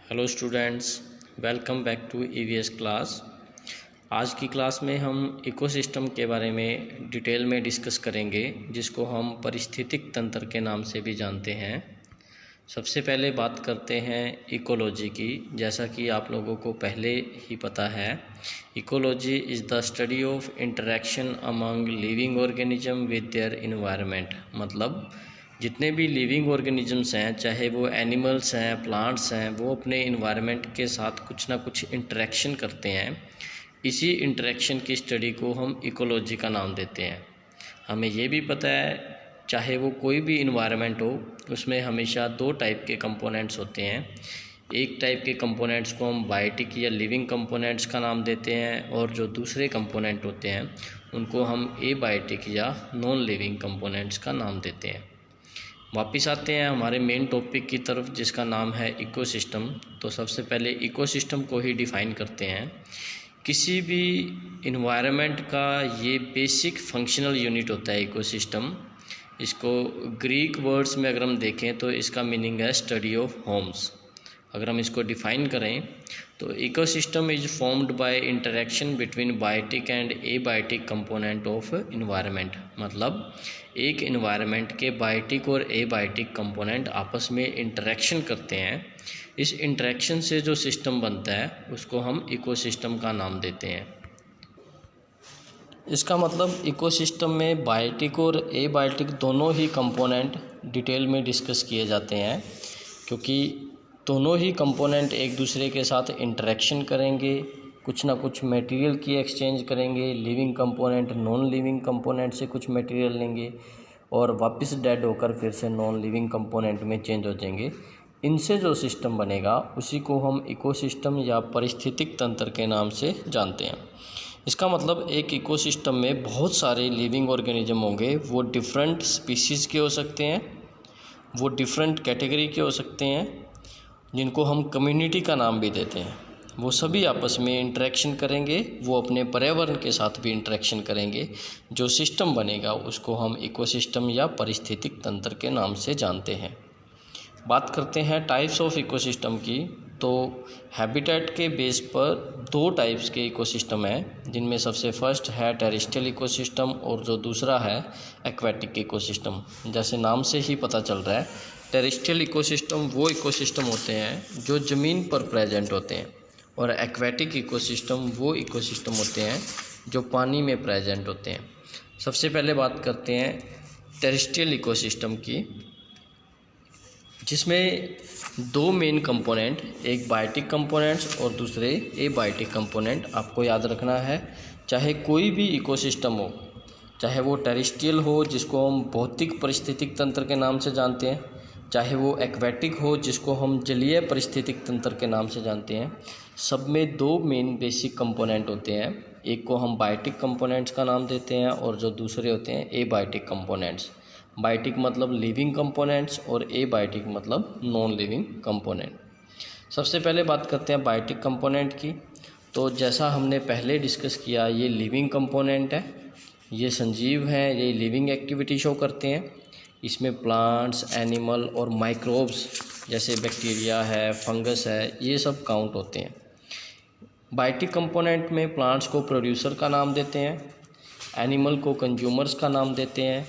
Hello students, welcome back to EVS class. आज की class में हम इकोसिस्टम के बारे में डिटेल में डिस्कस करेंगे, जिसको हम पारिस्थितिक तंत्र के नाम से भी जानते हैं। सबसे पहले बात करते हैं इकोलॉजी की। जैसा कि आप लोगों को पहले ही पता है, ecology is the study of interaction among living organism with their environment. मतलब जितने भी लिविंग ऑर्गेनिजम्स हैं, चाहे वो एनिमल्स हैं, प्लांट्स हैं, वो अपने इन्वायरमेंट के साथ कुछ ना कुछ इंटरेक्शन करते हैं। इसी इंटरेक्शन की स्टडी को हम इकोलॉजी का नाम देते हैं। हमें ये भी पता है, चाहे वो कोई भी इन्वायरमेंट हो, उसमें हमेशा दो टाइप के कंपोनेंट्स होते हैं। एक टाइप के कंपोनेंट्स को हम बायोटिक या लिविंग कंपोनेंट्स का नाम देते हैं, और जो दूसरे कंपोनेंट होते हैं उनको हम एबायोटिक या नॉन लिविंग कंपोनेंट्स का नाम देते हैं। वापिस आते हैं हमारे मेन टॉपिक की तरफ, जिसका नाम है इकोसिस्टम। तो सबसे पहले इकोसिस्टम को ही डिफ़ाइन करते हैं। किसी भी इन्वायरमेंट का ये बेसिक फंक्शनल यूनिट होता है इकोसिस्टम। इसको ग्रीक वर्ड्स में अगर हम देखें तो इसका मीनिंग है स्टडी ऑफ होम्स। अगर हम इसको डिफ़ाइन करें तो ecosystem is formed by interaction between biotic and abiotic component of environment. मतलब एक इन्वायरमेंट के बायोटिक और एबायोटिक कंपोनेंट आपस में इंटरेक्शन करते हैं। इस इंटरेक्शन से जो सिस्टम बनता है उसको हम इकोसिस्टम का नाम देते हैं। इसका मतलब इकोसिस्टम में बायोटिक और एबायोटिक दोनों ही कंपोनेंट डिटेल में डिस्कस किए जाते हैं, क्योंकि दोनों ही कंपोनेंट एक दूसरे के साथ इंटरेक्शन करेंगे, कुछ ना कुछ मटेरियल की एक्सचेंज करेंगे। Living component non living component से कुछ मटेरियल लेंगे और वापस डेड होकर फिर से नॉन लिविंग कंपोनेंट में चेंज हो जाएंगे। इनसे जो सिस्टम बनेगा उसी को हम इकोसिस्टम या पारिस्थितिक तंत्र के नाम से जानते हैं। इसका मतलब एक इकोसिस्टम में बहुत सारे लिविंग ऑर्गेनिज्म होंगे। वो डिफरेंट स्पीशीज़ के हो सकते हैं, वो डिफरेंट कैटेगरी के हो सकते हैं, जिनको हम कम्युनिटी का नाम भी देते हैं। वो सभी आपस में इंटरेक्शन करेंगे, वो अपने पर्यावरण के साथ भी इंटरेक्शन करेंगे। जो सिस्टम बनेगा उसको हम इकोसिस्टम या पारिस्थितिक तंत्र के नाम से जानते हैं। बात करते हैं टाइप्स ऑफ इकोसिस्टम की। तो हैबिटेट के बेस पर दो टाइप्स के इकोसिस्टम हैं, जिनमें सबसे फर्स्ट है टेरेस्ट्रियल इकोसिस्टम और जो दूसरा है एक्वेटिक इकोसिस्टम। जैसे नाम से ही पता चल रहा है, टेरेस्ट्रियल इकोसिस्टम वो इकोसिस्टम होते हैं जो ज़मीन पर प्रेजेंट होते हैं, और एक्वेटिक इकोसिस्टम वो इकोसिस्टम होते हैं जो पानी में प्रेजेंट होते हैं। सबसे पहले बात करते हैं टेरेस्ट्रियल इकोसिस्टम की, जिसमें दो मेन कंपोनेंट, एक बायोटिक कंपोनेंट्स और दूसरे एबायोटिक कंपोनेंट आपको याद रखना है। चाहे कोई भी इकोसिस्टम हो, चाहे वो टेरेस्ट्रियल हो जिसको हम भौतिक पारिस्थितिक तंत्र के नाम से जानते हैं, चाहे वो एक्वेटिक हो जिसको हम जलीय पारिस्थितिक तंत्र के नाम से जानते हैं, सब में दो मेन बेसिक कंपोनेंट होते हैं। एक को हम बायोटिक कंपोनेंट्स का नाम देते हैं और जो दूसरे होते हैं एबायोटिक कंपोनेंट्स। बायोटिक मतलब लिविंग कंपोनेंट्स और एबायोटिक मतलब नॉन लिविंग कंपोनेंट। सबसे पहले बात करते हैं बायोटिक कंपोनेंट की। तो जैसा हमने पहले डिस्कस किया, ये लिविंग कंपोनेंट है, ये संजीव हैं, ये लिविंग एक्टिविटी शो करते हैं। इसमें प्लांट्स, एनिमल और माइक्रोब्स जैसे बैक्टीरिया है, फंगस है, ये सब काउंट होते हैं। बायोटिक कंपोनेंट में प्लांट्स को प्रोड्यूसर का नाम देते हैं, एनिमल को कंज्यूमर्स का नाम देते हैं,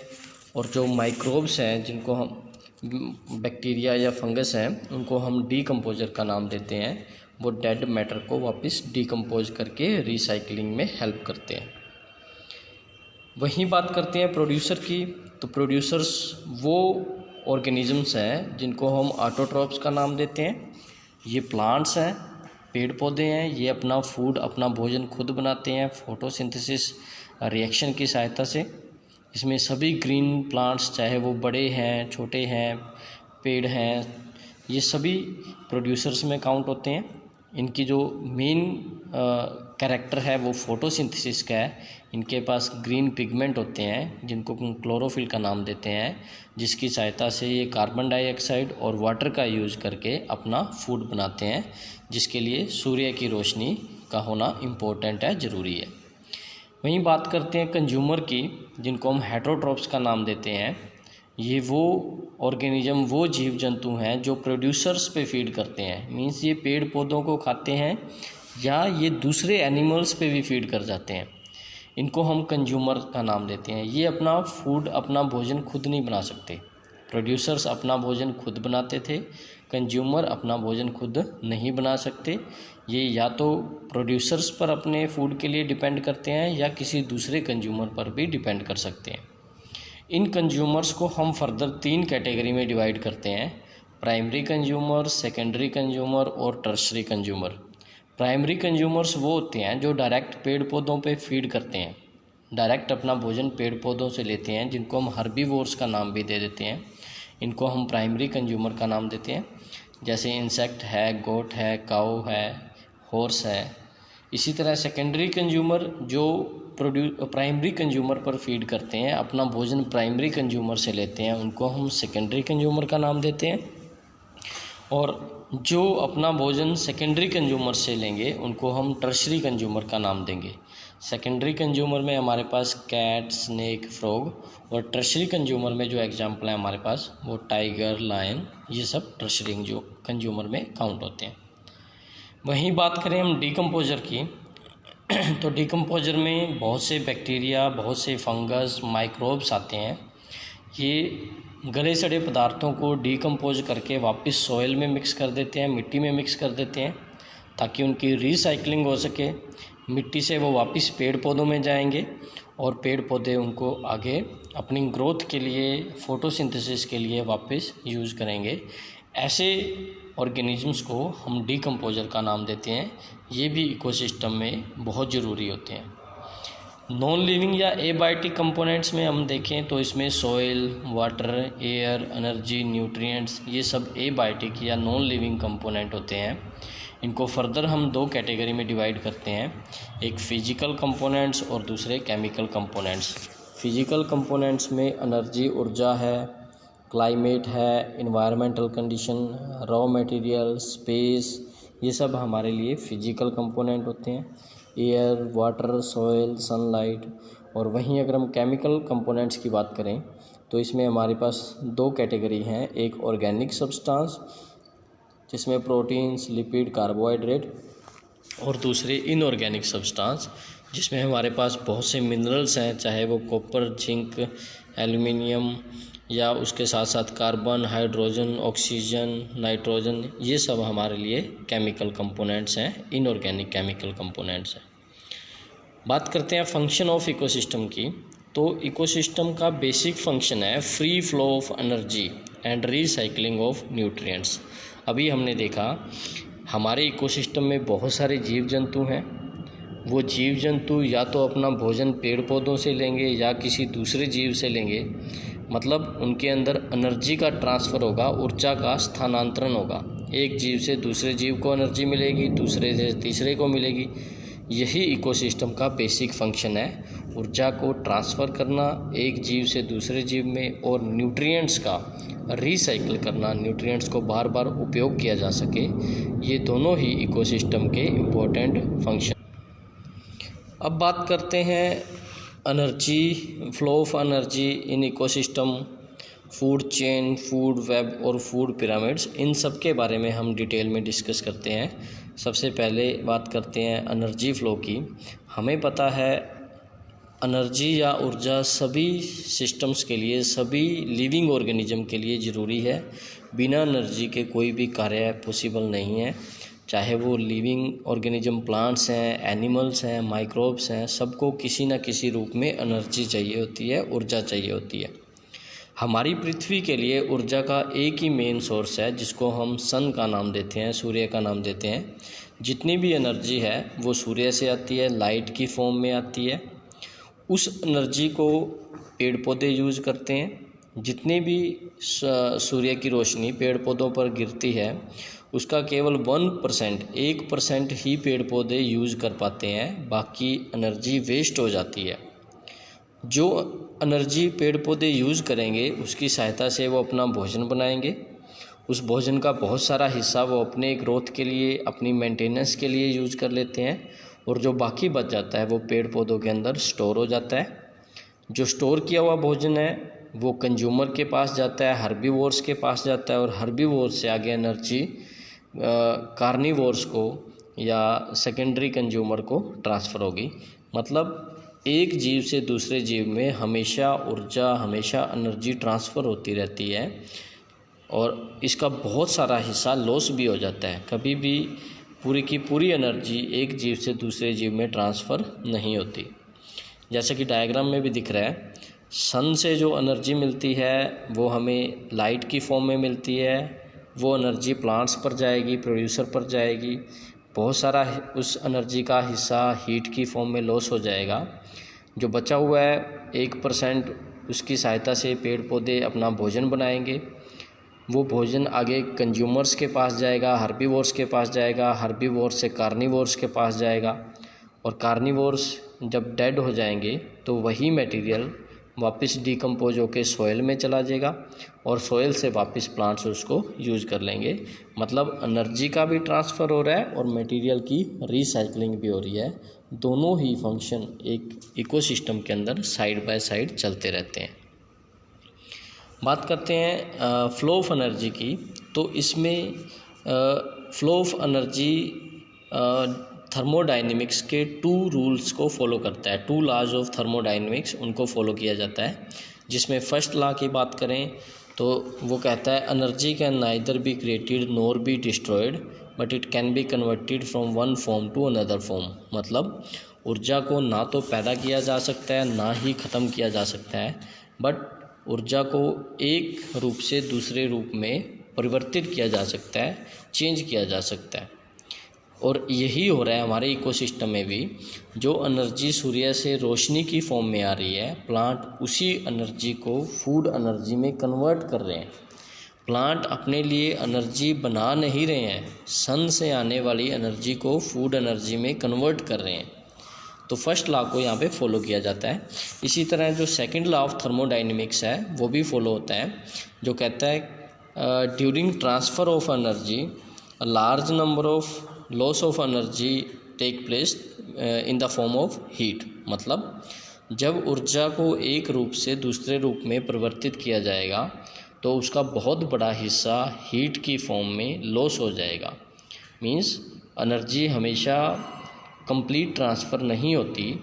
और जो माइक्रोब्स हैं जिनको हम बैक्टीरिया या फंगस हैं उनको हम डीकम्पोजर का नाम देते हैं। वो डेड मैटर को वापस डीकम्पोज करके रिसाइकलिंग में हेल्प करते हैं। वहीं बात करते हैं प्रोड्यूसर की। तो प्रोड्यूसर्स वो ऑर्गेनिजम्स हैं जिनको हम ऑटोट्रॉप्स का नाम देते हैं। ये प्लांट्स हैं, पेड़ पौधे हैं, ये अपना फूड, अपना भोजन खुद बनाते हैं फोटोसिंथेसिस रिएक्शन की सहायता से। इसमें सभी ग्रीन प्लांट्स, चाहे वो बड़े हैं, छोटे हैं, पेड़ हैं, ये सभी प्रोड्यूसर्स में काउंट होते हैं। इनकी जो मेन कैरेक्टर है वो फोटोसिंथेसिस का है। इनके पास ग्रीन पिगमेंट होते हैं जिनको हम क्लोरोफिल का नाम देते हैं, जिसकी सहायता से ये कार्बन डाइऑक्साइड और वाटर का यूज़ करके अपना फूड बनाते हैं, जिसके लिए सूर्य की रोशनी का होना इम्पोर्टेंट है, ज़रूरी है। वहीं बात करते हैं कंज्यूमर की, जिनको हम हेटरोट्रॉप्स का नाम देते हैं। ये वो ऑर्गेनिज्म, वो जीव जंतु हैं जो प्रोड्यूसर्स पे फीड करते हैं। मीन्स ये पेड़ पौधों को खाते हैं या ये दूसरे एनिमल्स पे भी फीड कर जाते हैं। इनको हम कंज्यूमर का नाम देते हैं। ये अपना फूड, अपना भोजन खुद नहीं बना सकते। प्रोड्यूसर्स अपना भोजन खुद बनाते थे, कंज्यूमर अपना भोजन खुद नहीं बना सकते। ये या तो प्रोड्यूसर्स पर अपने फूड के लिए डिपेंड करते हैं या किसी दूसरे कंज्यूमर पर भी डिपेंड कर सकते हैं। इन कंज्यूमर्स को हम फर्दर 3 कैटेगरी में डिवाइड करते हैं: प्राइमरी कंज्यूमर, सेकेंडरी कंज्यूमर और टर्शरी कंज्यूमर। प्राइमरी कंज्यूमर्स वो होते हैं जो डायरेक्ट पेड़ पौधों पे फीड करते हैं, डायरेक्ट अपना भोजन पेड़ पौधों से लेते हैं, जिनको हम हर्बीवोर्स का नाम भी दे देते हैं। इनको हम प्राइमरी कंज्यूमर का नाम देते हैं। जैसे इंसेक्ट है, गोट है, काऊ है, हॉर्स है। इसी तरह सेकेंडरी कंज्यूमर जो प्राइमरी कंज्यूमर पर फीड करते हैं, अपना भोजन प्राइमरी कंज्यूमर से लेते हैं, उनको हम सेकेंडरी कंज्यूमर का नाम देते हैं। और जो अपना भोजन सेकेंडरी कंज्यूमर से लेंगे उनको हम टर्शरी कंज्यूमर का नाम देंगे। सेकेंडरी कंज्यूमर में हमारे पास कैट, स्नेक, फ्रॉग, और टर्शरी कंज्यूमर में जो एग्जांपल है हमारे पास वो टाइगर, लायन, ये सब टर्शरी जो कंज्यूमर में काउंट होते हैं। वहीं बात करें हम डिकम्पोजर की, तो डिकम्पोजर में बहुत से बैक्टीरिया, बहुत से फंगस, माइक्रोब्स आते हैं। ये गले सड़े पदार्थों को डिकम्पोज करके वापस सॉइल में मिक्स कर देते हैं, मिट्टी में मिक्स कर देते हैं, ताकि उनकी रिसाइकलिंग हो सके। मिट्टी से वो वापस पेड़ पौधों में जाएंगे और पेड़ पौधे उनको आगे अपनी ग्रोथ के लिए, फोटोसिंथेसिस के लिए वापस यूज़ करेंगे। ऐसे ऑर्गेनिजम्स को हम डिकम्पोजर का नाम देते हैं। ये भी इकोसिस्टम में बहुत ज़रूरी होते हैं। नॉन लिविंग या एबायोटिक कंपोनेंट्स में हम देखें तो इसमें soil, water, air, energy, nutrients, ये सब एबायोटिक या नॉन लिविंग कंपोनेंट होते हैं। इनको फर्दर हम 2 कैटेगरी में डिवाइड करते हैं, एक फिजिकल कंपोनेंट्स और दूसरे केमिकल कंपोनेंट्स। फिजिकल कंपोनेंट्स में एनर्जी, ऊर्जा है, क्लाइमेट है, environmental condition, raw material, space, ये सब हमारे लिए फिजिकल कंपोनेंट होते हैं। Air, water, soil, sunlight. और वहीं अगर हम केमिकल कंपोनेंट्स की बात करें तो इसमें हमारे पास 2 कैटेगरी हैं, एक ऑर्गेनिक सब्सटेंस जिसमें प्रोटीन्स, लिपिड, कार्बोहाइड्रेट, और दूसरे इनऑर्गेनिक सब्सटेंस जिसमें हमारे पास बहुत से मिनरल्स हैं, चाहे वो कॉपर, जिंक, एल्युमिनियम या उसके साथ साथ कार्बन, हाइड्रोजन, ऑक्सीजन, नाइट्रोजन, ये सब हमारे लिए केमिकल कंपोनेंट्स हैं, इनऑर्गेनिक केमिकल कंपोनेंट्स हैं। बात करते हैं फंक्शन ऑफ इकोसिस्टम की, तो इकोसिस्टम का बेसिक फंक्शन है free flow of energy and recycling of nutrients. अभी हमने देखा हमारे इकोसिस्टम में बहुत सारे जीव जंतु हैं। वो जीव जंतु या तो अपना भोजन पेड़ पौधों से लेंगे या किसी दूसरे जीव से लेंगे, मतलब उनके अंदर एनर्जी का ट्रांसफ़र होगा, ऊर्जा का स्थानांतरण होगा। एक जीव से दूसरे जीव को एनर्जी मिलेगी, दूसरे से तीसरे को मिलेगी। यही इकोसिस्टम का बेसिक फंक्शन है, ऊर्जा को ट्रांसफ़र करना एक जीव से दूसरे जीव में, और न्यूट्रिएंट्स का रिसाइकिल करना, न्यूट्रिएंट्स को बार बार उपयोग किया जा सके। ये दोनों ही इकोसिस्टम के इम्पोर्टेंट फंक्शन। अब बात करते हैं energy, flow of energy in ecosystem, food chain, food web और फूड पिरामिड्स। इन सब के बारे में हम डिटेल में डिस्कस करते हैं। सबसे पहले बात करते हैं एनर्जी फ्लो की। हमें पता है एनर्जी या ऊर्जा सभी सिस्टम्स के लिए, सभी लिविंग ऑर्गेनिज्म के लिए ज़रूरी है। बिना एनर्जी के कोई भी कार्य पॉसिबल नहीं है, चाहे वो लिविंग ऑर्गेनिज्म प्लांट्स हैं, एनिमल्स हैं, माइक्रोब्स हैं, सबको किसी न किसी रूप में एनर्जी चाहिए होती है, ऊर्जा चाहिए होती है। हमारी पृथ्वी के लिए ऊर्जा का एक ही मेन सोर्स है जिसको हम सन का नाम देते हैं, सूर्य का नाम देते हैं। जितनी भी एनर्जी है वो सूर्य से आती है, लाइट की फॉर्म में आती है। उस एनर्जी को पेड़ पौधे यूज़ करते हैं। जितनी भी सूर्य की रोशनी पेड़ पौधों पर गिरती है उसका केवल 1% ही पेड़ पौधे यूज़ कर पाते हैं, बाकी एनर्जी वेस्ट हो जाती है। जो एनर्जी पेड़ पौधे यूज़ करेंगे उसकी सहायता से वो अपना भोजन बनाएंगे। उस भोजन का बहुत सारा हिस्सा वो अपने ग्रोथ के लिए, अपनी मेंटेनेंस के लिए यूज़ कर लेते हैं, और जो बाकी बच जाता है वो पेड़ पौधों के अंदर स्टोर हो जाता है। जो स्टोर किया हुआ भोजन है वो कंज्यूमर के पास जाता है, हर्बीवोर्स के पास जाता है, और हर्बीवोर्स से आगे एनर्जी कार्निवोर्स को या सेकेंडरी कंज्यूमर को ट्रांसफ़र होगी। मतलब एक जीव से दूसरे जीव में हमेशा ऊर्जा, हमेशा एनर्जी ट्रांसफ़र होती रहती है, और इसका बहुत सारा हिस्सा लॉस भी हो जाता है। कभी भी पूरी की पूरी एनर्जी एक जीव से दूसरे जीव में ट्रांसफ़र नहीं होती। जैसे कि डायग्राम में भी दिख रहा है, सन से जो एनर्जी मिलती है वो हमें लाइट की फॉर्म में मिलती है। वो एनर्जी प्लांट्स पर जाएगी, प्रोड्यूसर पर जाएगी। बहुत सारा उस एनर्जी का हिस्सा हीट की फॉर्म में लॉस हो जाएगा। जो बचा हुआ है 1% उसकी सहायता से पेड़ पौधे अपना भोजन बनाएंगे। वो भोजन आगे कंज्यूमर्स के पास जाएगा, हर्बीवोर्स के पास जाएगा, हर्बीवोर्स से कार्निवोर्स के पास जाएगा, और कार्निवोर्स जब डेड हो जाएंगे तो वही मटेरियल वापस डिकम्पोज होकर सॉइल में चला जाएगा, और सॉइल से वापस प्लांट्स उसको यूज़ कर लेंगे। मतलब एनर्जी का भी ट्रांसफ़र हो रहा है और मटेरियल की रिसाइकलिंग भी हो रही है। दोनों ही फंक्शन एक इकोसिस्टम के अंदर साइड बाय साइड चलते रहते हैं। बात करते हैं फ्लो ऑफ एनर्जी की। तो इसमें फ्लो ऑफ एनर्जी थर्मोडाइनमिक्स के 2 रूल्स को फॉलो करता है। 2 लॉज ऑफ थर्मोडाइनमिक्स उनको फॉलो किया जाता है, जिसमें फर्स्ट लॉ की बात करें तो वो कहता है energy can neither be created nor be destroyed but it can be converted from one form to another form. मतलब ऊर्जा को ना तो पैदा किया जा सकता है, ना ही ख़त्म किया जा सकता है, बट ऊर्जा को एक रूप से दूसरे रूप में परिवर्तित किया जा सकता है, चेंज किया जा सकता है। और यही हो रहा है हमारे इकोसिस्टम में भी। जो एनर्जी सूर्य से रोशनी की फॉर्म में आ रही है, प्लांट उसी एनर्जी को फूड एनर्जी में कन्वर्ट कर रहे हैं। प्लांट अपने लिए एनर्जी बना नहीं रहे हैं, सन से आने वाली एनर्जी को फूड एनर्जी में कन्वर्ट कर रहे हैं। तो फर्स्ट लॉ को यहाँ पे फॉलो किया जाता है। इसी तरह जो सेकंड लॉ ऑफ थर्मोडाइनमिक्स है वो भी फॉलो होता है, जो कहता है during transfer of energy a large number of loss of energy take place in the form of heat. मतलब जब ऊर्जा को एक रूप से दूसरे रूप में परिवर्तित किया जाएगा तो उसका बहुत बड़ा हिस्सा हीट की फॉर्म में लॉस हो जाएगा। मींस एनर्जी हमेशा कंप्लीट ट्रांसफ़र नहीं होती,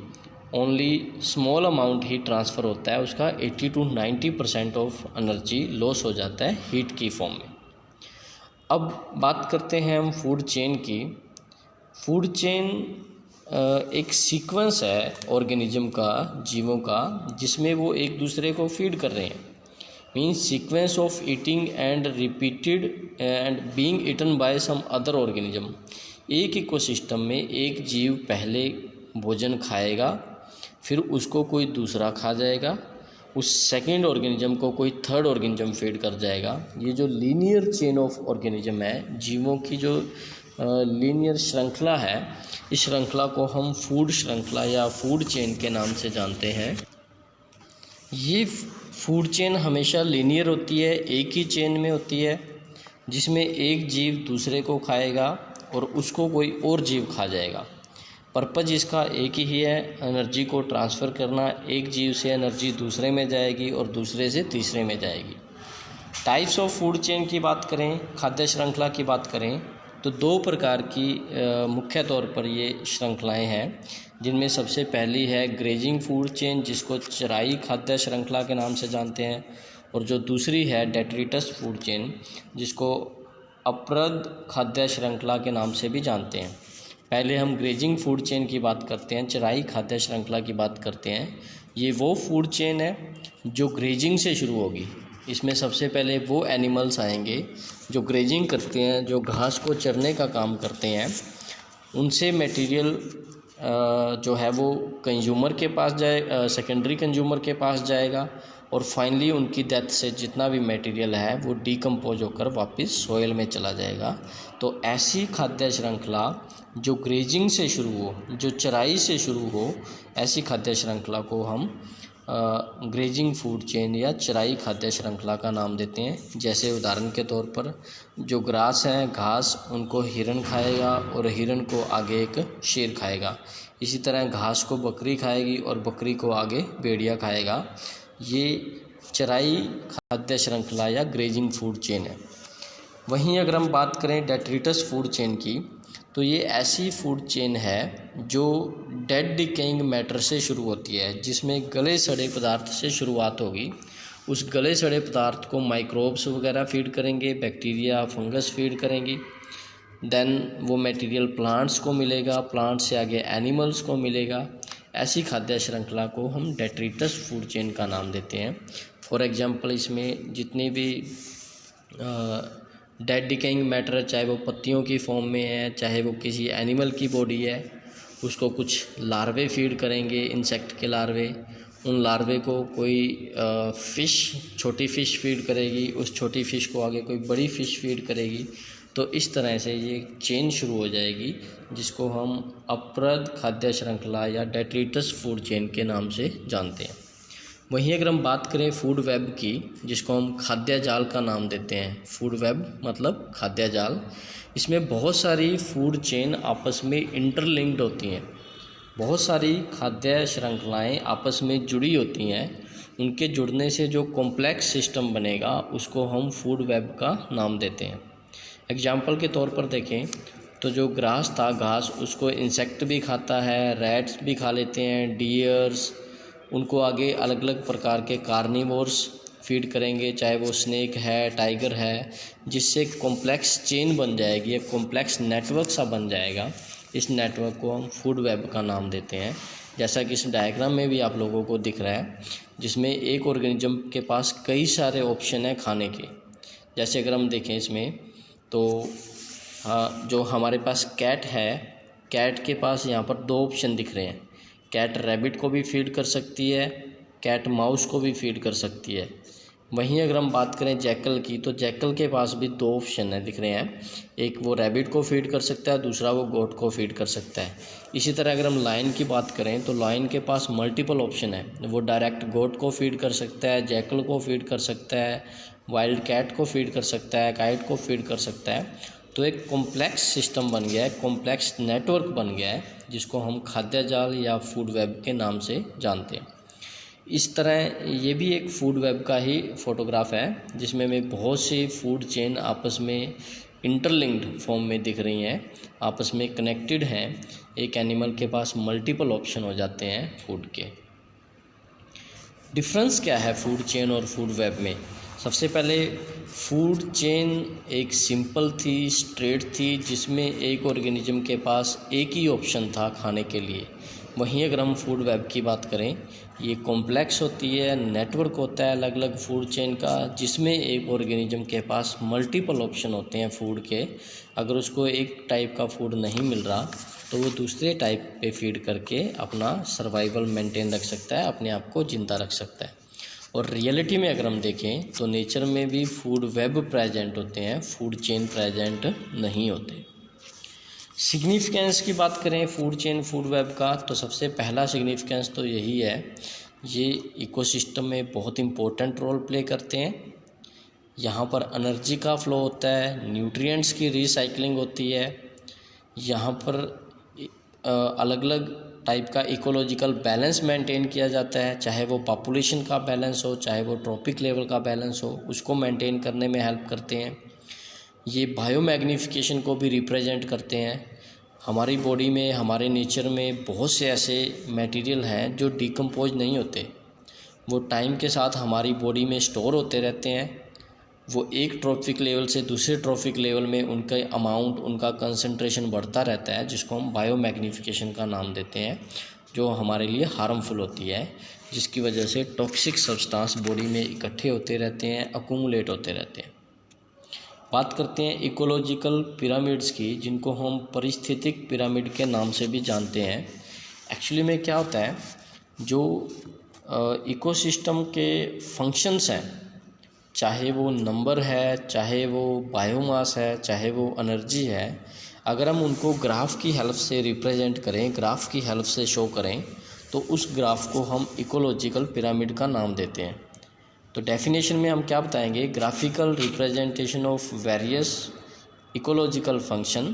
ओनली स्मॉल अमाउंट ही ट्रांसफ़र होता है। उसका 80 to 90% ऑफ एनर्जी लॉस हो जाता है हीट की फॉर्म में। अब बात करते हैं हम फूड चेन की। फूड चेन एक सीक्वेंस है ऑर्गेनिज्म का, जीवों का, जिसमें वो एक दूसरे को फीड कर रहे हैं। Means sequence of eating and repeated and being eaten by some other organism. एक इकोसिस्टम में एक जीव पहले भोजन खाएगा, फिर उसको कोई दूसरा खा जाएगा, उस सेकेंड ऑर्गेनिज्म को कोई थर्ड ऑर्गेनिज्म फीड कर जाएगा। ये जो लीनियर चेन ऑफ ऑर्गेनिज्म है, जीवों की जो लीनियर श्रृंखला है, इस श्रृंखला को हम फूड श्रृंखला या फूड चेन के नाम से जानते हैं। ये फूड चेन हमेशा लीनियर होती है, एक ही चेन में होती है, जिसमें एक जीव दूसरे को खाएगा और उसको कोई और जीव खा जाएगा। पर्पज़ इसका एक ही है, एनर्जी को ट्रांसफ़र करना। एक जीव से एनर्जी दूसरे में जाएगी और दूसरे से तीसरे में जाएगी। टाइप्स ऑफ फूड चेन की बात करें, खाद्य श्रृंखला की बात करें, तो 2 प्रकार की मुख्य तौर पर ये श्रृंखलाएं हैं, जिनमें सबसे पहली है ग्रेजिंग फूड चेन, जिसको चराई खाद्य श्रृंखला के नाम से जानते हैं, और जो दूसरी है डेट्रिटस फूड चेन, जिसको अपरद खाद्य श्रृंखला के नाम से भी जानते हैं। पहले हम ग्रेजिंग फूड चेन की बात करते हैं, चराई खाद्य श्रृंखला की बात करते हैं। ये वो फूड चेन है जो ग्रेजिंग से शुरू होगी। इसमें सबसे पहले वो एनिमल्स आएंगे जो ग्रेजिंग करते हैं, जो घास को चरने का काम करते हैं। उनसे मटेरियल जो है वो कंज्यूमर के पास जाए, सेकेंडरी कंज्यूमर के पास जाएगा, और फाइनली उनकी डेथ से जितना भी मटेरियल है वो डिकम्पोज होकर वापस सॉइल में चला जाएगा। तो ऐसी खाद्य श्रृंखला जो ग्रेजिंग से शुरू हो, जो चराई से शुरू हो, ऐसी खाद्य श्रृंखला को हम ग्रेजिंग फूड चेन या चराई खाद्य श्रृंखला का नाम देते हैं। जैसे उदाहरण के तौर पर जो ग्रास हैं, घास, उनको हिरन खाएगा और हिरन को आगे एक शेर खाएगा। इसी तरह घास को बकरी खाएगी और बकरी को आगे भेड़िया खाएगा। ये चराई खाद्य श्रृंखला या ग्रेजिंग फूड चेन है। वहीं अगर हम बात करें डेट्रिटस फूड चेन की, तो ये ऐसी फूड चेन है जो डेड डिकेइंग मैटर से शुरू होती है, जिसमें गले सड़े पदार्थ से शुरुआत होगी। उस गले सड़े पदार्थ को माइक्रोब्स वगैरह फीड करेंगे, बैक्टीरिया फंगस फीड करेंगी, देन वो मटेरियल प्लांट्स को मिलेगा, प्लांट्स से आगे एनिमल्स को मिलेगा। ऐसी खाद्य श्रृंखला को हम डेट्रिटस फूड चेन का नाम देते हैं। फॉर एग्जांपल इसमें जितने भी डेड डिकेइंग मैटर, चाहे वो पत्तियों की फॉर्म में है, चाहे वो किसी एनिमल की बॉडी है, उसको कुछ लार्वे फीड करेंगे, इंसेक्ट के लार्वे। उन लार्वे को कोई फ़िश, छोटी फ़िश फीड करेगी, उस छोटी फ़िश को आगे कोई बड़ी फ़िश फीड करेगी। तो इस तरह से ये चेन शुरू हो जाएगी, जिसको हम अपरद खाद्य श्रृंखला या डेट्रिटस फूड चेन के नाम से जानते हैं। वहीं अगर हम बात करें फूड वेब की, जिसको हम खाद्य जाल का नाम देते हैं, फूड वेब मतलब खाद्य जाल, इसमें बहुत सारी फूड चेन आपस में इंटरलिंक्ड होती हैं। बहुत सारी खाद्य श्रृंखलाएं आपस में जुड़ी होती हैं। उनके जुड़ने से जो कॉम्प्लेक्स सिस्टम बनेगा, उसको हम फूड वेब का नाम देते हैं। एग्जाम्पल के तौर पर देखें तो जो ग्रास था, घास, उसको इंसेक्ट भी खाता है, रैट्स भी खा लेते हैं, डियर्स, उनको आगे अलग अलग प्रकार के कार्निवोर्स फीड करेंगे, चाहे वो स्नेक है, टाइगर है, जिससे कॉम्प्लेक्स चेन बन जाएगी, एक कॉम्प्लेक्स नेटवर्क सा बन जाएगा। इस नेटवर्क को हम फूड वेब का नाम देते हैं। जैसा कि इस डायग्राम में भी आप लोगों को दिख रहा है, जिसमें एक ऑर्गेनिज्म के पास कई सारे ऑप्शन हैं खाने के। जैसे अगर हम देखें इसमें तो जो हमारे पास कैट है, कैट के पास यहाँ पर दो ऑप्शन दिख रहे हैं। कैट रैबिट को भी फीड कर सकती है, कैट माउस को भी फीड कर सकती है। वहीं अगर हम बात करें जैकल की, तो जैकल के पास भी दो ऑप्शन है दिख रहे हैं, एक वो रैबिट को फीड कर सकता है, दूसरा वो गोट को फीड कर सकता है। इसी तरह अगर हम लायन की बात करें तो लायन के पास मल्टीपल ऑप्शन है, वो डायरेक्ट गोट को फीड कर सकता है, जैकल को फीड कर सकता है, वाइल्ड कैट को फीड कर सकता है, काइट को फीड कर सकता है। तो एक कॉम्प्लेक्स सिस्टम बन गया है, कॉम्प्लेक्स नेटवर्क बन गया है, जिसको हम खाद्य जाल या फूड वेब के नाम से जानते हैं। इस तरह ये भी एक फूड वेब का ही फोटोग्राफ है, जिसमें हमें बहुत सी फूड चेन आपस में इंटरलिंक्ड फॉर्म में दिख रही हैं, आपस में कनेक्टेड हैं। एक एनिमल के पास मल्टीपल ऑप्शन हो जाते हैं फूड के। डिफरेंस क्या है फूड चेन और फूड वेब में? सबसे पहले फूड चेन एक सिंपल थी, स्ट्रेट थी, जिसमें एक ऑर्गेनिज्म के पास एक ही ऑप्शन था खाने के लिए। वहीं अगर हम फूड वेब की बात करें, ये कॉम्प्लेक्स होती है, नेटवर्क होता है अलग अलग फूड चेन का, जिसमें एक ऑर्गेनिज्म के पास मल्टीपल ऑप्शन होते हैं फूड के। अगर उसको एक टाइप का फूड नहीं मिल रहा तो वो दूसरे टाइप पे फीड करके अपना सर्वाइवल मेंटेन रख सकता है, अपने आप को जिंदा रख सकता है। और रियलिटी में अगर हम देखें तो नेचर में भी फूड वेब प्रेजेंट होते हैं, फूड चेन प्रेजेंट नहीं होते। सिग्निफिकेंस की बात करें फूड चेन फूड वेब का, तो सबसे पहला सिग्निफिकेंस तो यही है, ये इकोसिस्टम में बहुत इम्पोर्टेंट रोल प्ले करते हैं। यहाँ पर एनर्जी का फ्लो होता है, न्यूट्रिएंट्स की रिसाइकलिंग होती है, यहाँ पर अलग अलग टाइप का इकोलॉजिकल बैलेंस मेंटेन किया जाता है, चाहे वो पॉपुलेशन का बैलेंस हो, चाहे वो ट्रॉपिक लेवल का बैलेंस हो, उसको मेंटेन करने में हेल्प करते हैं। ये बायोमैग्निफिकेशन को भी रिप्रेजेंट करते हैं। हमारी बॉडी में, हमारे नेचर में बहुत से ऐसे मटेरियल हैं जो डिकम्पोज नहीं होते, वो टाइम के साथ हमारी बॉडी में स्टोर होते रहते हैं। वो एक ट्रॉफिक लेवल से दूसरे ट्रॉफिक लेवल में उनका अमाउंट, उनका कंसंट्रेशन बढ़ता रहता है, जिसको हम बायोमैग्निफिकेशन का नाम देते हैं, जो हमारे लिए हार्मफुल होती है, जिसकी वजह से टॉक्सिक सब्सटेंस बॉडी में इकट्ठे होते रहते हैं, अक्यूमुलेट होते रहते हैं। बात करते हैं इकोलॉजिकल पिरामिड्स की, जिनको हम परिस्थितिक पिरामिड के नाम से भी जानते हैं। एक्चुअली में क्या होता है, जो इकोसिस्टम के फंक्शंस हैं, चाहे वो नंबर है, चाहे वो बायोमास है, चाहे वो एनर्जी है, अगर हम उनको ग्राफ की हेल्प से रिप्रेजेंट करें, ग्राफ की हेल्प से शो करें, तो उस ग्राफ को हम इकोलॉजिकल पिरामिड का नाम देते हैं। तो डेफिनेशन में हम क्या बताएंगे, graphical representation of various ecological function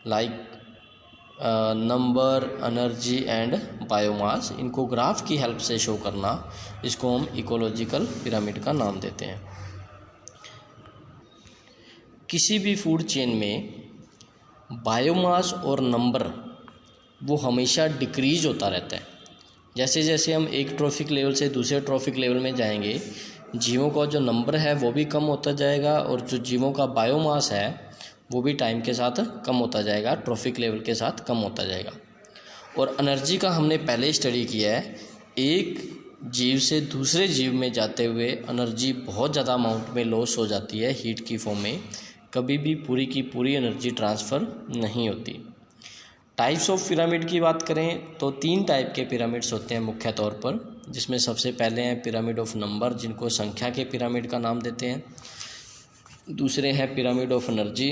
like number, energy and biomass, इनको ग्राफ की हेल्प से शो करना, इसको हम इकोलॉजिकल पिरामिड का नाम देते हैं। किसी भी फूड चेन में बायोमास और नंबर वो हमेशा डिक्रीज होता रहता है। जैसे जैसे हम एक ट्रॉफिक लेवल से दूसरे ट्रॉफिक लेवल में जाएंगे, जीवों का जो नंबर है वो भी कम होता जाएगा और जो जीवों का बायोमास है वो भी टाइम के साथ कम होता जाएगा, ट्रॉफिक लेवल के साथ कम होता जाएगा। और एनर्जी का हमने पहले स्टडी किया है, एक जीव से दूसरे जीव में जाते हुए एनर्जी बहुत ज़्यादा अमाउंट में लॉस हो जाती है हीट की फॉर्म में, कभी भी पूरी की पूरी एनर्जी ट्रांसफ़र नहीं होती। टाइप्स ऑफ पिरामिड की बात करें तो 3 टाइप के पिरामिड्स होते हैं मुख्य तौर पर, जिसमें सबसे पहले हैं पिरामिड ऑफ नंबर, जिनको संख्या के पिरामिड का नाम देते हैं। दूसरे हैं पिरामिड ऑफ एनर्जी,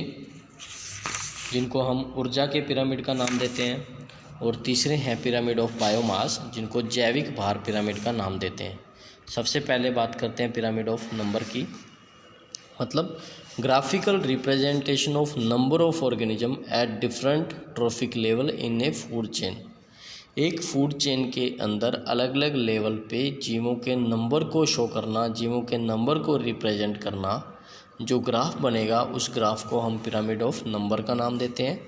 जिनको हम ऊर्जा के पिरामिड का नाम देते हैं। और तीसरे हैं पिरामिड ऑफ बायोमास, जिनको जैविक भार पिरामिड का नाम देते हैं। सबसे पहले बात करते हैं पिरामिड ऑफ नंबर की, मतलब graphical representation of number of organism at different trophic level in A food chain. एक फूड चेन के अंदर अलग अलग लेवल पे जीवों के नंबर को शो करना, जीवों के नंबर को रिप्रेजेंट करना, जो ग्राफ बनेगा उस ग्राफ को हम पिरामिड ऑफ नंबर का नाम देते हैं।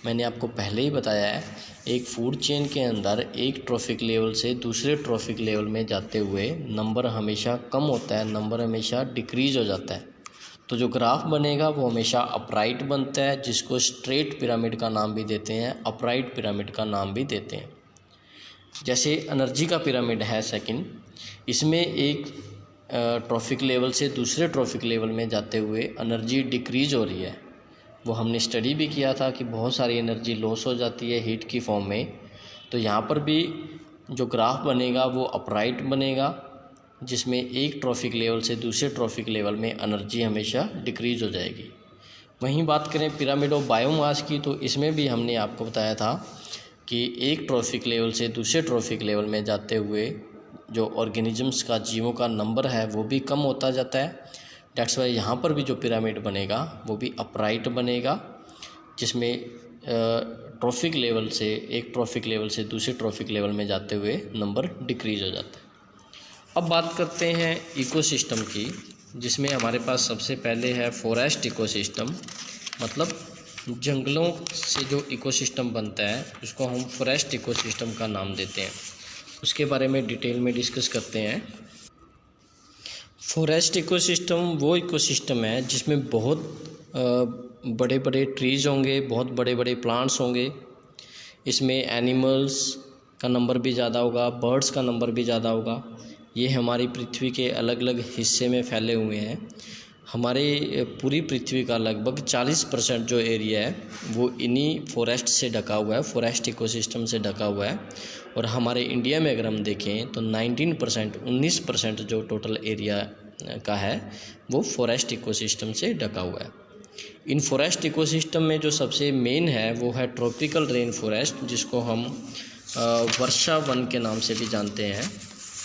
मैंने आपको पहले ही बताया है, एक फूड चेन के अंदर एक ट्रॉफिक लेवल से दूसरे ट्रॉफिक लेवल में जाते हुए नंबर हमेशा कम होता है, नंबर हमेशा डिक्रीज हो जाता है। तो जो ग्राफ बनेगा वो हमेशा अपराइट बनता है, जिसको स्ट्रेट पिरामिड का नाम भी देते हैं, अपराइट पिरामिड का नाम भी देते हैं। जैसे एनर्जी का पिरामिड है सेकंड, इसमें एक ट्रॉफिक लेवल से दूसरे ट्रॉफिक लेवल में जाते हुए एनर्जी डिक्रीज हो रही है। वो हमने स्टडी भी किया था कि बहुत सारी एनर्जी लॉस हो जाती है हीट की फॉर्म में। तो यहाँ पर भी जो ग्राफ बनेगा वो अपराइट बनेगा, जिसमें एक ट्रॉफिक लेवल से दूसरे ट्रॉफिक लेवल में एनर्जी हमेशा डिक्रीज हो जाएगी। वहीं बात करें पिरामिड ऑफ बायोमास की, तो इसमें भी हमने आपको बताया था कि एक ट्रॉफिक लेवल से दूसरे ट्रॉफिक लेवल में जाते हुए जो ऑर्गेनिजम्स का, जीवों का नंबर है वो भी कम होता जाता है। डेट्स वाई यहाँ पर भी जो पिरामिड बनेगा वो भी अपराइट बनेगा, जिसमें ट्रॉफिक लेवल से एक ट्रॉफिक लेवल से दूसरे ट्रॉफिक लेवल में जाते हुए नंबर डिक्रीज हो जाता है। अब बात करते हैं इकोसिस्टम की, जिसमें हमारे पास सबसे पहले है फॉरेस्ट इकोसिस्टम, मतलब जंगलों से जो इकोसिस्टम बनता है उसको हम फॉरेस्ट इकोसिस्टम का नाम देते हैं। उसके बारे में डिटेल में डिस्कस करते हैं। फॉरेस्ट इकोसिस्टम वो इकोसिस्टम है जिसमें बहुत बड़े बड़े ट्रीज होंगे, बहुत बड़े बड़े प्लांट्स होंगे। इसमें एनिमल्स का नंबर भी ज़्यादा होगा, बर्ड्स का नंबर भी ज़्यादा होगा। ये हमारी पृथ्वी के अलग अलग हिस्से में फैले हुए हैं। हमारे पूरी पृथ्वी का लगभग 40% जो एरिया है वो इन्हीं फॉरेस्ट से ढका हुआ है, फॉरेस्ट इकोसिस्टम से ढका हुआ है। और हमारे इंडिया में अगर हम देखें तो 19% जो टोटल एरिया का है वो फॉरेस्ट इकोसिस्टम से ढका हुआ है। इन फॉरेस्ट इकोसिस्टम में जो सबसे मेन है वो है ट्रॉपिकल रेन फॉरेस्ट, जिसको हम वर्षा वन के नाम से भी जानते हैं।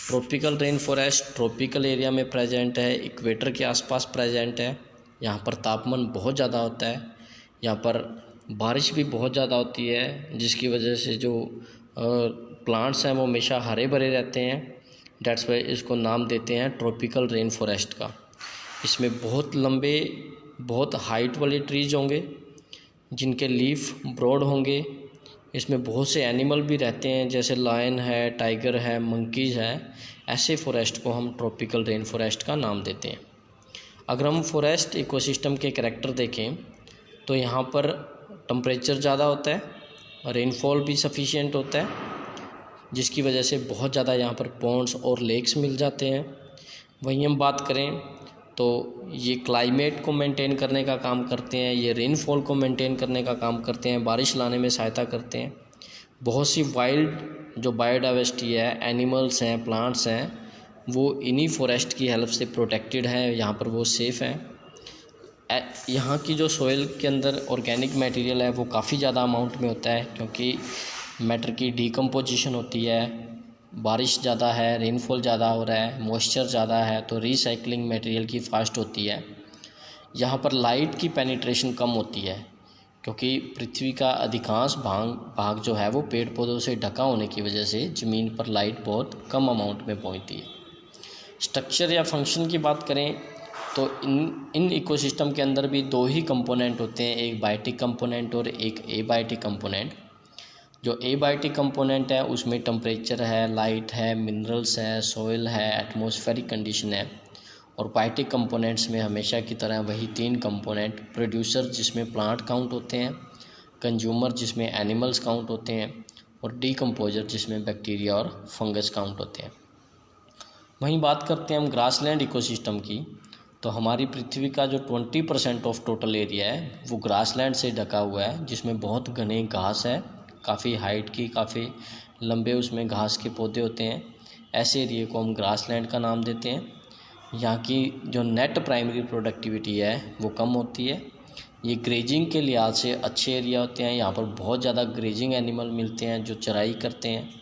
Tropical rain forest tropical area में प्रेजेंट है, इक्वेटर के आसपास प्रेजेंट है। यहाँ पर तापमान बहुत ज़्यादा होता है, यहाँ पर बारिश भी बहुत ज़्यादा होती है, जिसकी वजह से जो प्लांट्स हैं वो हमेशा हरे भरे रहते हैं। डेट्स वाई इसको नाम देते हैं ट्रॉपिकल रेन फॉरेस्ट का। इसमें बहुत लंबे, बहुत हाइट वाले ट्रीज होंगे जिनके लीफ ब्रॉड होंगे। इसमें बहुत से एनिमल भी रहते हैं, जैसे लायन है, टाइगर है, मंकीज़ है। ऐसे फॉरेस्ट को हम ट्रॉपिकल रेन फॉरेस्ट का नाम देते हैं। अगर हम फॉरेस्ट इकोसिस्टम के करैक्टर देखें तो यहाँ पर टेम्परेचर ज़्यादा होता है, रेनफॉल भी सफिशिएंट होता है, जिसकी वजह से बहुत ज़्यादा यहाँ पर पॉन्ड्स और लेक्स मिल जाते हैं। वहीं हम बात करें तो ये क्लाइमेट को मेंटेन करने का काम करते हैं, ये रेनफॉल को मेंटेन करने का काम करते हैं, बारिश लाने में सहायता करते हैं। बहुत सी वाइल्ड जो बायोडाइवर्सिटी है, एनिमल्स हैं, प्लांट्स हैं, वो इन्हीं फॉरेस्ट की हेल्प से प्रोटेक्टेड है, यहाँ पर वो सेफ़ हैं। यहाँ की जो सोइल के अंदर ऑर्गेनिक मटेरियल है वो काफ़ी ज़्यादा अमाउंट में होता है, क्योंकि मैटर की डिकम्पोजिशन होती है, बारिश ज़्यादा है, रेनफॉल ज़्यादा हो रहा है, मॉइस्चर ज़्यादा है, तो रिसाइकलिंग मटेरियल की फास्ट होती है। यहाँ पर लाइट की पेनिट्रेशन कम होती है, क्योंकि पृथ्वी का अधिकांश भाग जो है वो पेड़ पौधों से ढका होने की वजह से ज़मीन पर लाइट बहुत कम अमाउंट में पहुंचती है। स्ट्रक्चर या फंक्शन की बात करें तो इन इकोसिस्टम के अंदर भी दो ही कंपोनेंट होते हैं, एक बायोटिक कंपोनेंट और एक एबायोटिक कंपोनेंट। जो एबायोटिक कंपोनेंट है उसमें टेम्परेचर है, लाइट है, मिनरल्स है, सॉइल है, एटमॉस्फेरिक कंडीशन है। और बायोटिक कंपोनेंट्स में हमेशा की तरह वही तीन कंपोनेंट, प्रोड्यूसर जिसमें प्लांट काउंट होते हैं, कंज्यूमर जिसमें एनिमल्स काउंट होते हैं, और डीकम्पोजर जिसमें बैक्टीरिया और फंगस काउंट होते हैं। वहीं बात करते हैं हम ग्रासलैंड इकोसिस्टम की, तो हमारी पृथ्वी का जो 20% ऑफ टोटल एरिया है वो ग्रासलैंड से ढका हुआ है, जिसमें बहुत घने घास है, काफ़ी हाइट की, काफ़ी लंबे उसमें घास के पौधे होते हैं। ऐसे एरिए को हम ग्रासलैंड का नाम देते हैं। यहाँ की जो नेट प्राइमरी प्रोडक्टिविटी है वो कम होती है। ये ग्रेजिंग के लिहाज से अच्छे एरिया होते हैं, यहाँ पर बहुत ज़्यादा ग्रेजिंग एनिमल मिलते हैं जो चराई करते हैं।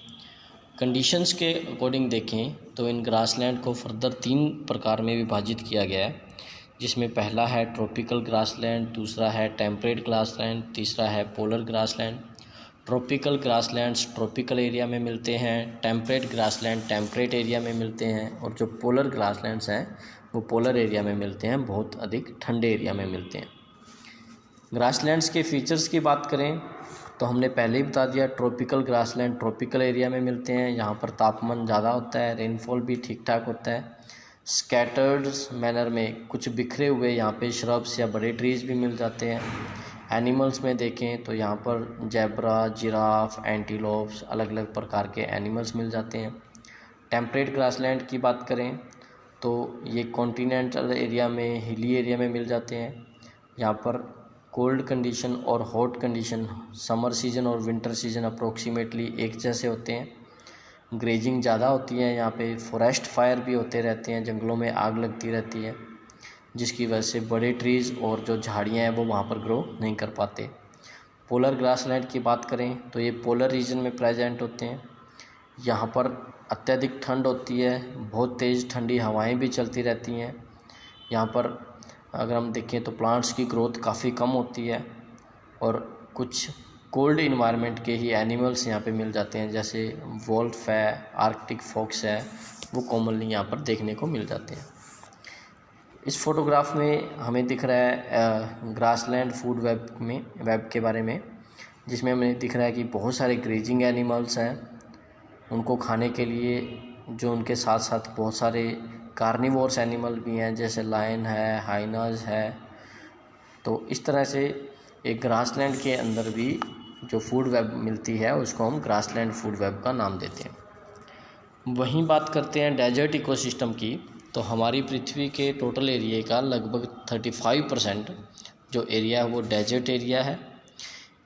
कंडीशंस के अकॉर्डिंग देखें तो इन ग्रासलैंड को फर्दर 3 प्रकार में विभाजित किया गया है, जिसमें पहला है ट्रॉपिकल ग्रासलैंड, दूसरा है टेम्परेट ग्रासलैंड, तीसरा है polar grassland. Tropical grasslands tropical area में मिलते हैं, टेम्परेट ग्रासलैंड टेम्परेट एरिया में मिलते हैं, और जो पोलर ग्रासलैंड्स हैं वो पोलर एरिया में मिलते हैं, बहुत अधिक ठंडे एरिया में मिलते हैं। ग्रासलैंड्स के फीचर्स की बात करें तो हमने पहले ही बता दिया, ट्रॉपिकल ग्रासलैंड ट्रॉपिकल एरिया में मिलते हैं, यहाँ पर तापमान ज़्यादा होता है, रेनफॉल भी ठीक ठाक होता है। स्कैटर्ड मैनर में कुछ बिखरे हुए यहाँ पे श्रब्स या बड़े ट्रीज़ भी मिल जाते हैं। एनिमल्स में देखें तो यहाँ पर जेब्रा, जिराफ, एंटीलोप्स, अलग अलग प्रकार के एनिमल्स मिल जाते हैं। टेम्परेट ग्रासलैंड की बात करें तो ये कॉन्टिनेंटल एरिया में, हिली एरिया में मिल जाते हैं। यहाँ पर कोल्ड कंडीशन और हॉट कंडीशन, समर सीज़न और विंटर सीज़न अप्रोक्सीमेटली एक जैसे होते हैं। ग्रेजिंग ज़्यादा होती है यहाँ पे, फॉरेस्ट फायर भी होते रहते हैं, जंगलों में आग लगती रहती है, जिसकी वजह से बड़े ट्रीज़ और जो झाड़ियाँ हैं वो वहाँ पर ग्रो नहीं कर पाते। पोलर ग्रासलैंड की बात करें तो ये पोलर रीजन में प्रेजेंट होते हैं। यहाँ पर अत्यधिक ठंड होती है, बहुत तेज़ ठंडी हवाएं भी चलती रहती हैं। यहाँ पर अगर हम देखें तो प्लांट्स की ग्रोथ काफ़ी कम होती है, और कुछ कोल्ड इन्वायरमेंट के ही एनिमल्स यहाँ पे मिल जाते हैं, जैसे वोल्फ है, आर्कटिक फॉक्स है, वो कॉमनली यहाँ पर देखने को मिल जाते हैं। इस फोटोग्राफ में हमें दिख रहा है ग्रासलैंड फूड वेब के बारे में, जिसमें हमें दिख रहा है कि बहुत सारे ग्रेजिंग एनिमल्स हैं, उनको खाने के लिए जो उनके साथ साथ बहुत सारे कार्निवोर्स एनिमल भी हैं, जैसे लायन है, हाइनाज है। तो इस तरह से एक ग्रासलैंड के अंदर भी जो फूड वेब मिलती है उसको हम ग्रासलैंड फूड वेब का नाम देते हैं। वहीं बात करते हैं डेजर्ट इकोसिस्टम की, तो हमारी पृथ्वी के टोटल एरिया का लगभग 35% जो एरिया है वो डेजर्ट एरिया है।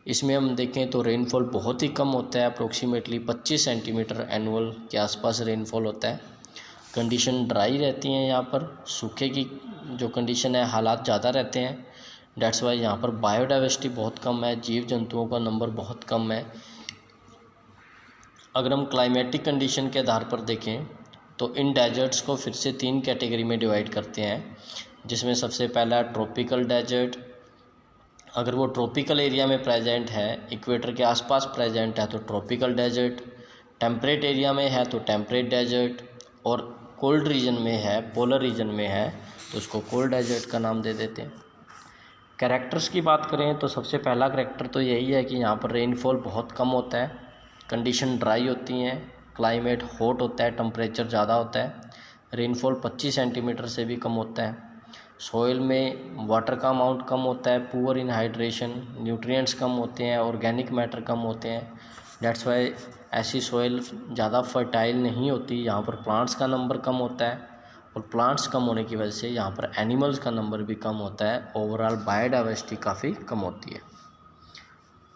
इसमें हम देखें तो रेनफॉल बहुत ही कम होता है, अप्रोक्सीमेटली 25 सेंटीमीटर एनुअल के आसपास रेनफॉल होता है। कंडीशन ड्राई रहती हैं, यहाँ पर सूखे की जो कंडीशन है, हालात ज़्यादा रहते हैं। डेट्स वाई यहाँ पर बायोडाइवर्सिटी बहुत कम है, जीव जंतुओं का नंबर बहुत कम है। अगर हम क्लाइमेटिक कंडीशन के आधार पर देखें तो इन डेजर्ट्स को फिर से 3 कैटेगरी में डिवाइड करते हैं, जिसमें सबसे पहला ट्रॉपिकल डेजर्ट। अगर वो ट्रॉपिकल एरिया में प्रेजेंट है, इक्वेटर के आसपास प्रेजेंट है तो ट्रॉपिकल डेजर्ट, टेम्परेट एरिया में है तो टेम्परेट डेजर्ट, और कोल्ड रीजन में है, पोलर रीजन में है तो उसको कोल्ड डेजर्ट का नाम दे देते हैं। कैरेक्टर्स की बात करें तो सबसे पहला कैरेक्टर तो यही है कि यहाँ पर रेनफॉल बहुत कम होता है, कंडीशन ड्राई होती हैं, क्लाइमेट हॉट होता है, टेम्परेचर ज़्यादा होता है, रेनफॉल 25 सेंटीमीटर से भी कम होता है। सॉइल में वाटर का अमाउंट कम होता है, पुअर इन हाइड्रेशन, न्यूट्रिएंट्स कम होते हैं, ऑर्गेनिक मैटर कम होते हैं। डेट्स वाई ऐसी सॉइल ज़्यादा फर्टाइल नहीं होती, यहाँ पर प्लांट्स का नंबर कम होता है, और प्लांट्स कम होने की वजह से यहाँ पर एनिमल्स का नंबर भी कम होता है। ओवरऑल बायोडाइवर्सिटी काफ़ी कम होती है।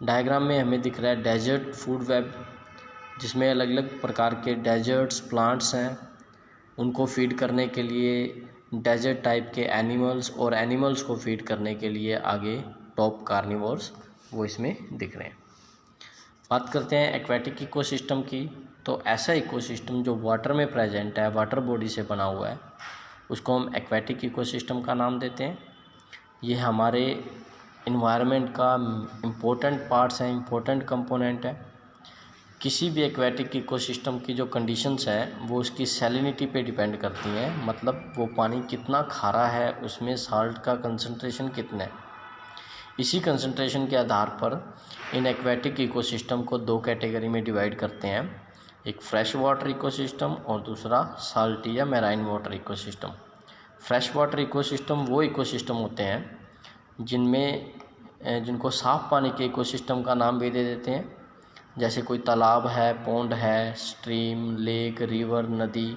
डायग्राम में हमें दिख रहा है डेजर्ट फूड वेब, जिसमें अलग अलग प्रकार के डेजर्ट्स प्लांट्स हैं, उनको फीड करने के लिए डेजर्ट टाइप के एनिमल्स, और एनिमल्स को फीड करने के लिए आगे टॉप कार्निवोर्स वो इसमें दिख रहे हैं। बात करते हैं एक्वेटिक इकोसिस्टम की, तो ऐसा इकोसिस्टम जो वाटर में प्रेजेंट है, वाटर बॉडी से बना हुआ है, उसको हम एक्वेटिक इकोसिस्टम का नाम देते हैं। ये हमारे इन्वायरमेंट का इम्पोर्टेंट पार्ट्स हैं, इम्पोर्टेंट कंपोनेंट है। किसी भी एक्वेटिक इकोसिस्टम की जो कंडीशंस है वो उसकी सैलिनिटी पे डिपेंड करती हैं, मतलब वो पानी कितना खारा है, उसमें साल्ट का कंसंट्रेशन कितना है। इसी कंसंट्रेशन के आधार पर इन एक्वेटिक इकोसिस्टम को दो कैटेगरी में डिवाइड करते हैं, एक फ्रेश वाटर इकोसिस्टम और दूसरा साल्टी या marine water ecosystem. Fresh water ecosystem वो इकोसिस्टम होते हैं जिनको साफ़ पानी के इकोसिस्टम का नाम भी दे देते हैं, जैसे कोई तालाब है, पौंड है, स्ट्रीम, लेक, रिवर, नदी,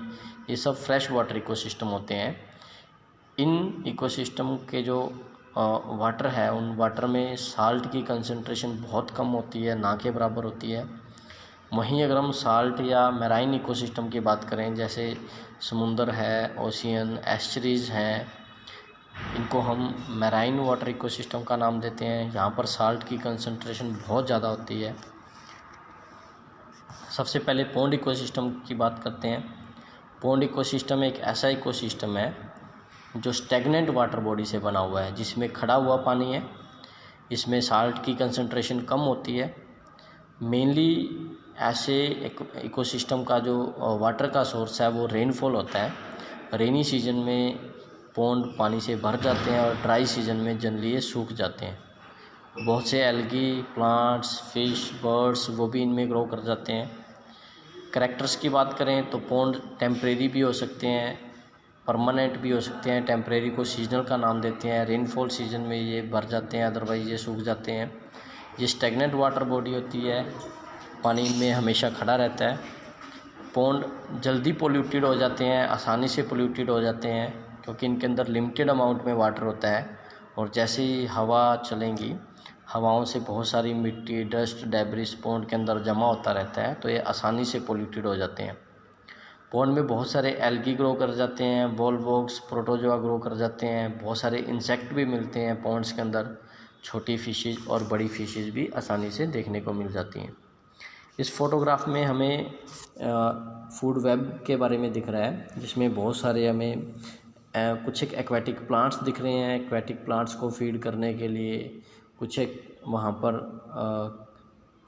ये सब फ्रेश वाटर इकोसिस्टम होते हैं। इन इकोसिस्टम के जो वाटर है, उन वाटर में साल्ट की कंसंट्रेशन बहुत कम होती है, ना के बराबर होती है। वहीं अगर हम साल्ट या मैराइन इकोसिस्टम की बात करें, जैसे समुंदर है, ओशियन, एस्चरीज हैं, इनको हम मैराइन वाटर इकोसिस्टम का नाम देते हैं। यहाँ पर साल्ट की कंसंट्रेशन बहुत ज़्यादा होती है। सबसे पहले पॉन्ड इकोसिस्टम की बात करते हैं। पॉन्ड इकोसिस्टम एक ऐसा इकोसिस्टम है जो स्टैग्नेंट वाटर बॉडी से बना हुआ है, जिसमें खड़ा हुआ पानी है। इसमें साल्ट की कंसंट्रेशन कम होती है। मेनली ऐसे इकोसिस्टम का जो वाटर का सोर्स है वो रेनफॉल होता है। रेनी सीजन में पॉन्ड पानी से भर जाते हैं और ड्राई सीजन में जनरली ये सूख जाते हैं। बहुत से एल्गी, प्लांट्स, फिश, बर्ड्स वो भी इनमें ग्रो कर जाते हैं। करैक्टर्स की बात करें तो पॉन्ड टेम्परेरी भी हो सकते हैं, परमानेंट भी हो सकते हैं। टेम्परेरी को सीजनल का नाम देते हैं। रेनफॉल सीजन में ये भर जाते हैं, अदरवाइज ये सूख जाते हैं। ये स्टैग्नेंट वाटर बॉडी होती है, पानी में हमेशा खड़ा रहता है। पॉन्ड जल्दी पोल्यूटेड हो जाते हैं, आसानी से पोल्यूटेड हो जाते हैं, क्योंकि इनके अंदर लिमिटेड अमाउंट में वाटर होता है। और जैसे ही हवा चलेंगी, हवाओं से बहुत सारी मिट्टी, डस्ट, डेब्रिस पॉन्ड के अंदर जमा होता रहता है, तो ये आसानी से पोल्यूटेड हो जाते हैं। पॉन्ड में बहुत सारे एल्गी ग्रो कर जाते हैं, वॉलवॉग्स, प्रोटोजोआ ग्रो कर जाते हैं। बहुत सारे इंसेक्ट भी मिलते हैं पॉन्ड्स के अंदर। छोटी फिशेज और बड़ी फिशेज भी आसानी से देखने को मिल जाती हैं। इस फोटोग्राफ में हमें फूड वेब के बारे में दिख रहा है, जिसमें बहुत सारे हमें कुछ एक एक्वेटिक प्लांट्स दिख रहे हैं। एक्वेटिक प्लांट्स को फीड करने के लिए कुछ एक वहाँ पर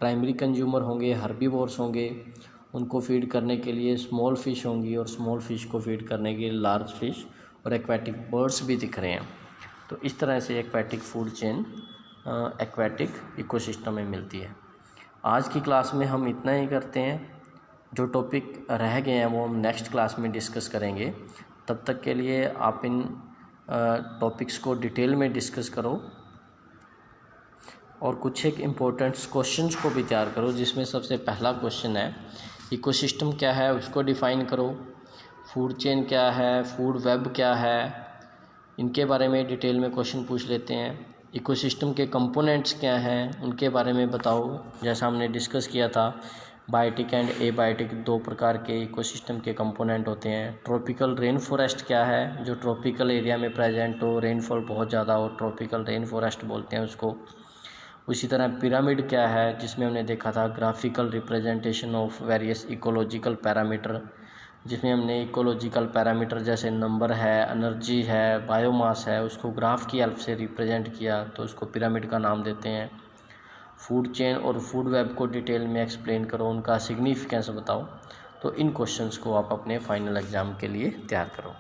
प्राइमरी कंज्यूमर होंगे, हर्बीवोर्स होंगे। उनको फीड करने के लिए स्मॉल फ़िश होंगी और स्मॉल फ़िश को फीड करने के लिए लार्ज फ़िश और एक्वेटिक बर्ड्स भी दिख रहे हैं। तो इस तरह से aquatic food chain aquatic ecosystem में मिलती है। आज की क्लास में हम इतना ही करते हैं। जो टॉपिक रह गए हैं वो हम नेक्स्ट क्लास में डिस्कस करेंगे। तब तक के लिए आप इन टॉपिक्स को डिटेल में डिस्कस करो और कुछ एक इम्पोर्टेंट क्वेश्चंस को भी तैयार करो, जिसमें सबसे पहला क्वेश्चन है इकोसिस्टम क्या है, उसको डिफ़ाइन करो। फूड चेन क्या है, फूड वेब क्या है, इनके बारे में डिटेल में क्वेश्चन पूछ लेते हैं। इकोसिस्टम के कंपोनेंट्स क्या हैं, उनके बारे में बताओ। जैसा हमने डिस्कस किया था, बायोटिक एंड एबायोटिक दो प्रकार के इकोसिस्टम के कंपोनेंट होते हैं। ट्रॉपिकल रेन फॉरेस्ट क्या है, जो ट्रॉपिकल एरिया में प्रेजेंट हो, रेनफॉल बहुत ज़्यादा हो, ट्रॉपिकल रेन फॉरेस्ट बोलते हैं उसको। उसी तरह पिरामिड क्या है, जिसमें हमने देखा था graphical representation of various ecological parameter, जिसमें हमने इकोलॉजिकल पैरामीटर जैसे नंबर है, एनर्जी है, बायोमास है, उसको ग्राफ की हेल्प से रिप्रेजेंट किया, तो उसको पिरामिड का नाम देते हैं। फूड चेन और फूड वेब को डिटेल में एक्सप्लेन करो, उनका सिग्निफिकेंस बताओ। तो इन क्वेश्चंस को आप अपने फाइनल एग्ज़ाम के लिए तैयार करो।